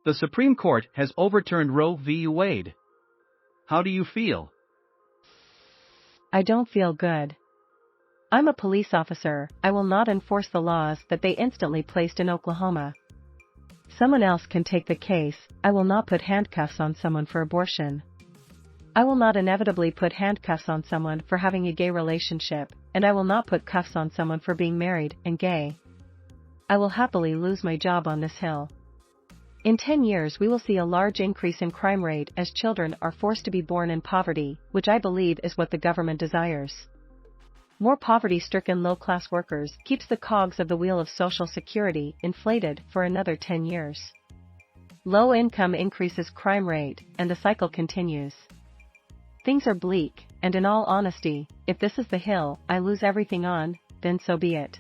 The Supreme Court has overturned Roe v. Wade. How do you feel? I don't feel good. I'm a police officer. I will not enforce the laws that they instantly placed in Oklahoma. Someone else can take the case. I will not put handcuffs on someone for abortion. I will not inevitably put handcuffs on someone for having a gay relationship, and I will not put cuffs on someone for being married and gay. I will happily lose my job on this hill. In 10 years we will see a large increase in crime rate as children are forced to be born in poverty, which I believe is what the government desires. More poverty-stricken low-class workers keeps the cogs of the wheel of Social Security inflated for another 10 years. Low income increases crime rate, and the cycle continues. Things are bleak, and in all honesty, if this is the hill I lose everything on, then so be it.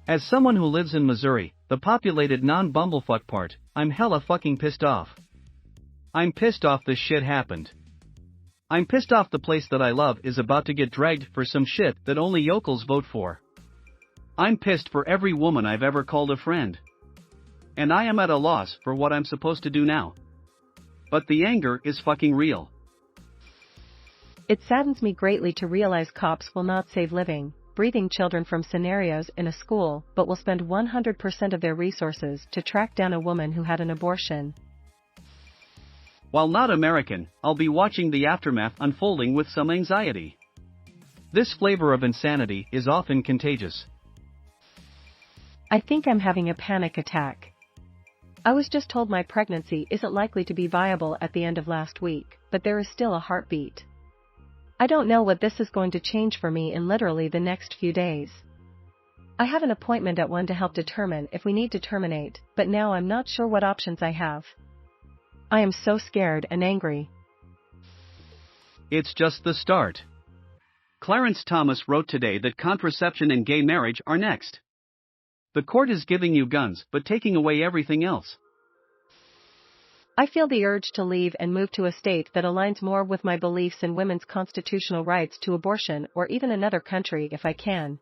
As someone who lives in Missouri, the populated non-bumblefuck part, I'm hella fucking pissed off. I'm pissed off this shit happened. I'm pissed off the place that I love is about to get dragged for some shit that only yokels vote for. I'm pissed for every woman I've ever called a friend. And I am at a loss for what I'm supposed to do now. But the anger is fucking real. It saddens me greatly to realize cops will not save living, breathing children from scenarios in a school, but will spend 100% of their resources to track down a woman who had an abortion. While not American, I'll be watching the aftermath unfolding with some anxiety. This flavor of insanity is often contagious. I think I'm having a panic attack. I was just told my pregnancy isn't likely to be viable at the end of last week, but there is still a heartbeat. I don't know what this is going to change for me in literally the next few days. I have an appointment at 1 to help determine if we need to terminate, but now I'm not sure what options I have. I am so scared and angry. It's just the start. Clarence Thomas wrote today that contraception and gay marriage are next. The court is giving you guns but taking away everything else. I feel the urge to leave and move to a state that aligns more with my beliefs in women's constitutional rights to abortion or even another country if I can.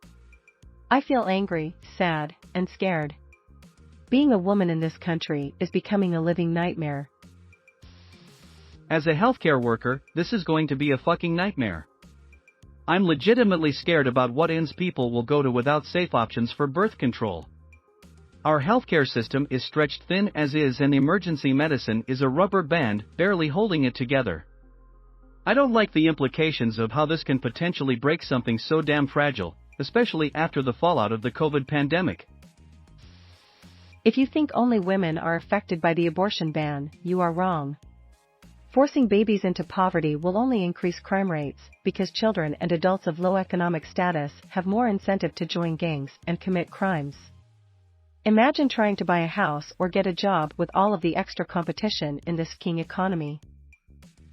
I feel angry, sad, and scared. Being a woman in this country is becoming a living nightmare. As a healthcare worker, this is going to be a fucking nightmare. I'm legitimately scared about what ends people will go to without safe options for birth control. Our healthcare system is stretched thin as is, and emergency medicine is a rubber band barely holding it together. I don't like the implications of how this can potentially break something so damn fragile, especially after the fallout of the COVID pandemic. If you think only women are affected by the abortion ban, you are wrong. Forcing babies into poverty will only increase crime rates, because children and adults of low economic status have more incentive to join gangs and commit crimes. Imagine trying to buy a house or get a job with all of the extra competition in this king economy.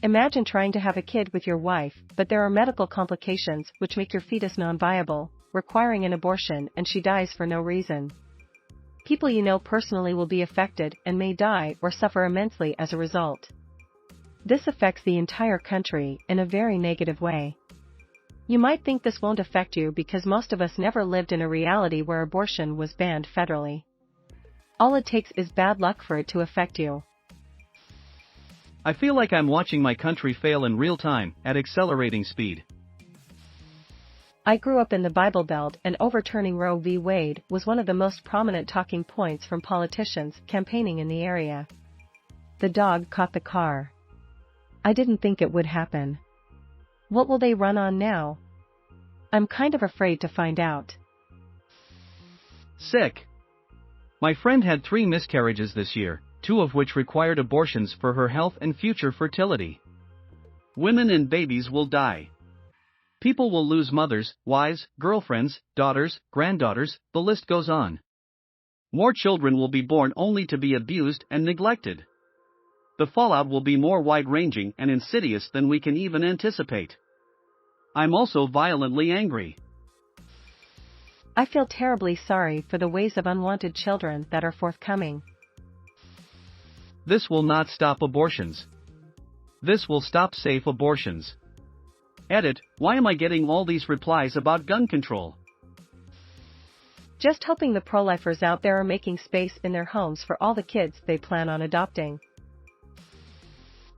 Imagine trying to have a kid with your wife, but there are medical complications which make your fetus non-viable, requiring an abortion, and she dies for no reason. People you know personally will be affected and may die or suffer immensely as a result. This affects the entire country in a very negative way. You might think this won't affect you because most of us never lived in a reality where abortion was banned federally. All it takes is bad luck for it to affect you. I feel like I'm watching my country fail in real time, at accelerating speed. I grew up in the Bible Belt, and overturning Roe v. Wade was one of the most prominent talking points from politicians campaigning in the area. The dog caught the car. I didn't think it would happen. What will they run on now? I'm kind of afraid to find out. Sick. My friend had 3 miscarriages this year, 2 of which required abortions for her health and future fertility. Women and babies will die. People will lose mothers, wives, girlfriends, daughters, granddaughters, the list goes on. More children will be born only to be abused and neglected. The fallout will be more wide-ranging and insidious than we can even anticipate. I'm also violently angry. I feel terribly sorry for the waves of unwanted children that are forthcoming. This will not stop abortions. This will stop safe abortions. Edit, why am I getting all these replies about gun control? Just hoping the pro-lifers out there are making space in their homes for all the kids they plan on adopting.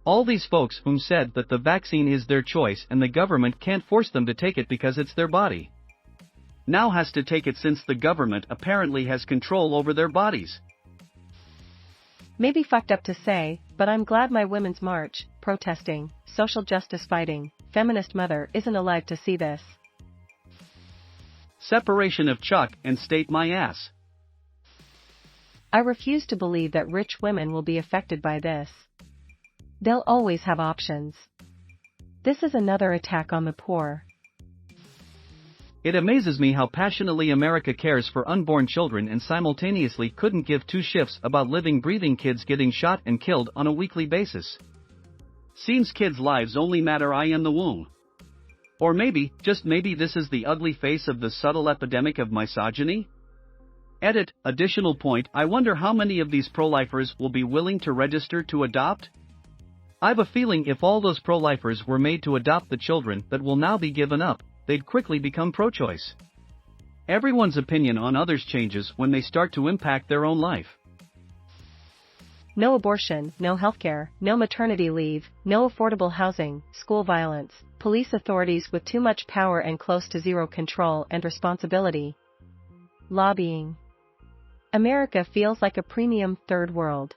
All these folks whom said that the vaccine is their choice and the government can't force them to take it because it's their body. Now has to take it since the government apparently has control over their bodies. Maybe fucked up to say, but I'm glad my women's march, protesting, social justice fighting, feminist mother isn't alive to see this. Separation of Chuck and state my ass. I refuse to believe that rich women will be affected by this. They'll always have options. This is another attack on the poor. It amazes me how passionately America cares for unborn children and simultaneously couldn't give two shits about living breathing kids getting shot and killed on a weekly basis. Seems kids' lives only matter in the womb. Or maybe, just maybe this is the ugly face of the subtle epidemic of misogyny? Edit, additional point, I wonder how many of these pro-lifers will be willing to register to adopt? I've a feeling if all those pro-lifers were made to adopt the children that will now be given up, they'd quickly become pro-choice. Everyone's opinion on others changes when they start to impact their own life. No abortion, no healthcare, no maternity leave, no affordable housing, school violence, police authorities with too much power and close to zero control and responsibility. Lobbying. America feels like a premium third world.